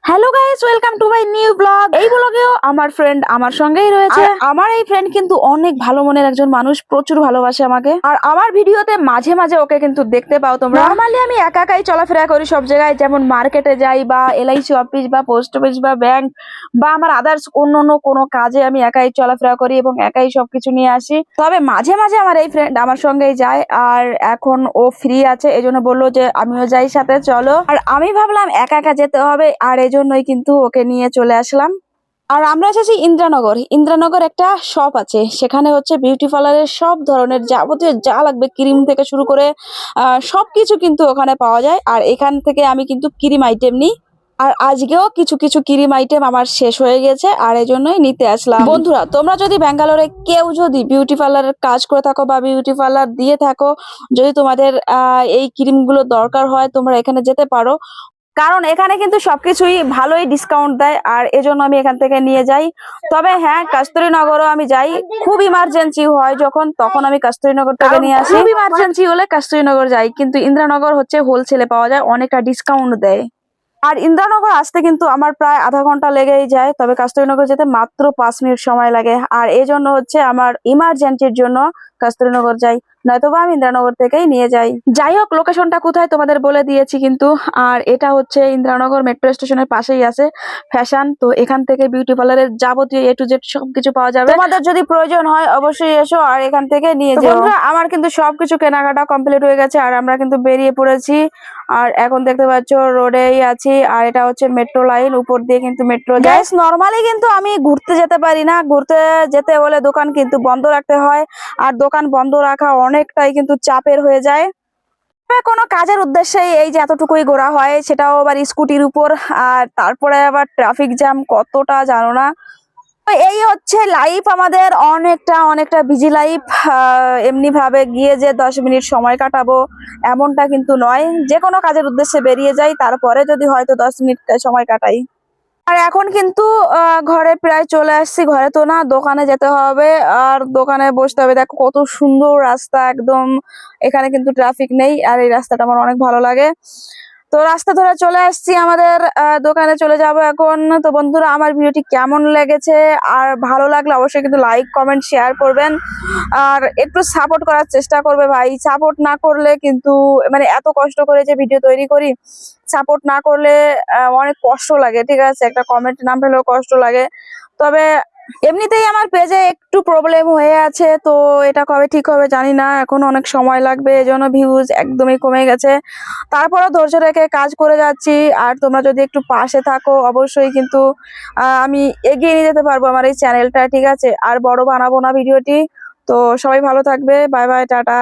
Hello guys, welcome to my new blog. এই ব্লগেও আমার friend আমার সঙ্গেই রয়েছে। আমার এই ফ্রেন্ড কিন্তু অনেক ভালো মনের একজন মানুষ, প্রচুর ভালোবাসে আমাকে। আর আমার ভিডিওতে মাঝে মাঝে ওকে কিন্তু দেখতে পাও তোমরা। নরমালি আমি একা একাই চলাফেরা করি সব জায়গায়, যেমন মার্কেটে যাই বা এলআইসি অফিস বা পোস্ট অফিস বা ব্যাংক বা আমার আদার্স অন্য কোনো কাজে আমি একাই চলাফেরা করি এবং একাই সবকিছু নিয়ে আসি। তবে মাঝে মাঝে আমার এই ফ্রেন্ড আমার সঙ্গেই যায়, আর এখন ও ফ্রি আছে, এজন্য বললো যে আমিও যাই সাথে, চলো। আর আমি ভাবলাম একা একা যেতে হবে, আর এজন্যই কিন্তু ওকে নিয়ে চলে আসলাম। আর আমরা এসেছি ইন্দ্রানগর। ইন্দ্রানগর একটা শপ আছে, সেখানে হচ্ছে বিউটি পার্লারের সব ধরনের যাবতীয় যা লাগবে, ক্রিম থেকে শুরু করে সবকিছু কিন্তু ওখানে পাওয়া যায়। আর এখান থেকে আমি কিন্তু ক্রিম আইটেম নিই। আর আজকেও কিছু কিছু ক্রিম আইটেম আমার শেষ হয়ে গেছে, আর এই জন্যই নিতে আসলাম। বন্ধুরা, তোমরা যদি ব্যাঙ্গালোরে কেউ যদি বিউটি পার্লারের কাজ করে থাকো বা বিউটি পার্লার দিয়ে থাকো, যদি তোমাদের এই ক্রিমগুলো দরকার হয়, তোমরা এখানে যেতে পারো। কারণ এখানে কিন্তু সবকিছুই ভালোই ডিসকাউন্ট দেয়, আর এজন্য আমি এখান থেকে নিয়ে যাই। তবে হ্যাঁ, কস্তুরীনগরও আমি যাই, খুব ইমার্জেন্সি হয় যখন, তখন আমি কস্তুরীনগর থেকে নিয়ে আসি। খুব ইমার্জেন্সি হলে কস্তুরীনগর যাই, কিন্তু ইন্দ্রানগর হচ্ছে হোলসেলে পাওয়া যায়, অনেকটা ডিসকাউন্ট দেয়। আর ইন্দ্রানগর আসতে কিন্তু আমার প্রায় আধা ঘন্টা লেগেই যায়, তবে কস্তুরীনগর যেতে মাত্র 5 মিনিট সময় লাগে। আর এই জন্য হচ্ছে আমার ইমার্জেন্সির জন্য কস্তুরীনগর যাই, নয়তোবা আমি ইন্দ্রানগর থেকেই নিয়ে যাই। যাই হোক, লোকেশনটা কোথায় তোমাদের বলে দিয়েছি কিন্তু। আর এটা হচ্ছে ইন্দ্রানগর মেট্রো স্টেশনের পাশেই আছে ফ্যাশন। তো এখান থেকে বিউটি পার্লারের যাবতীয় এ টু জেড সবকিছু পাওয়া যাবে। তোমাদের যদি প্রয়োজন হয় অবশ্যই এসো আর এখান থেকে নিয়ে যাও। বন্ধুরা, আমার কিন্তু সবকিছু কেনাকাটা কমপ্লিট হয়ে গেছে, আর আমরা কিন্তু বেরিয়ে পড়েছি। আর এখন দেখতে পাচ্ছ রোডেই আছি, আর এটা হচ্ছে মেট্রো লাইন, উপর দিয়ে কিন্তু মেট্রো যায়। নরমালি কিন্তু আমি ঘুরতে যেতে পারি না, ঘুরতে যেতে হলে দোকান কিন্তু বন্ধ রাখতে হয়, আর দোকান বন্ধ রাখা অনেকটাই কিন্তু চাপের হয়ে যায়। তবে কোনো কাজের উদ্দেশ্যে এই যে এতটুকুই ঘোরা হয়, সেটাও আবার স্কুটির উপর, আর তারপরে আবার ট্রাফিক জ্যাম কতটা জানো না। তো এই হচ্ছে লাইফ আমাদের, অনেকটা অনেকটা বিজি লাইফ। এমনি ভাবে গিয়ে যে 10 মিনিট সময় কাটাবো এমনটা কিন্তু নয়, যে কোনো কাজের উদ্দেশ্যে বেরিয়ে যাই, তারপরে যদি হয়তো 10 মিনিট সময় কাটাই। আর এখন কিন্তু ঘরে প্রায় চলে আসছি, ঘরে তো না, দোকানে যেতে হবে, আর দোকানে বসতে হবে। দেখো কত সুন্দর রাস্তা একদম, এখানে কিন্তু ট্রাফিক নেই, আর এই রাস্তাটা আমার অনেক ভালো লাগে। তো রাস্তা ধরে চলে আসছি, আমাদের দোকানে চলে যাব এখন। তো বন্ধুরা, আমার ভিডিওটি কেমন লেগেছে, আর ভালো লাগলে অবশ্যই কিন্তু লাইক কমেন্ট শেয়ার করবেন, আর একটু সাপোর্ট করার চেষ্টা করবে ভাই। সাপোর্ট না করলে কিন্তু, মানে এত কষ্ট করে যে ভিডিও তৈরি করি, সাপোর্ট না করলে অনেক কষ্ট লাগে, ঠিক আছে, একটা কমেন্ট না পেলেও কষ্ট লাগে। তবে এমনিতেই আমার পেজে একটু প্রবলেম হয়ে আছে, তো এটা কবে ঠিক হবে জানি না, এখন অনেক সময় লাগবে, এজন্য ভিউজ একদমই কমে গেছে। তারপরে ধৈর্য রেখে কাজ করে যাচ্ছি, আর তোমরা যদি একটু পাশে থাকো অবশ্যই কিন্তু আমি এগিয়ে নিয়ে যেতে পারবো আমার এই চ্যানেলটা, ঠিক আছে। আর বড় বানাবো না ভিডিওটি। তো সবাই ভালো থাকবে, বাই বাই, টাটা।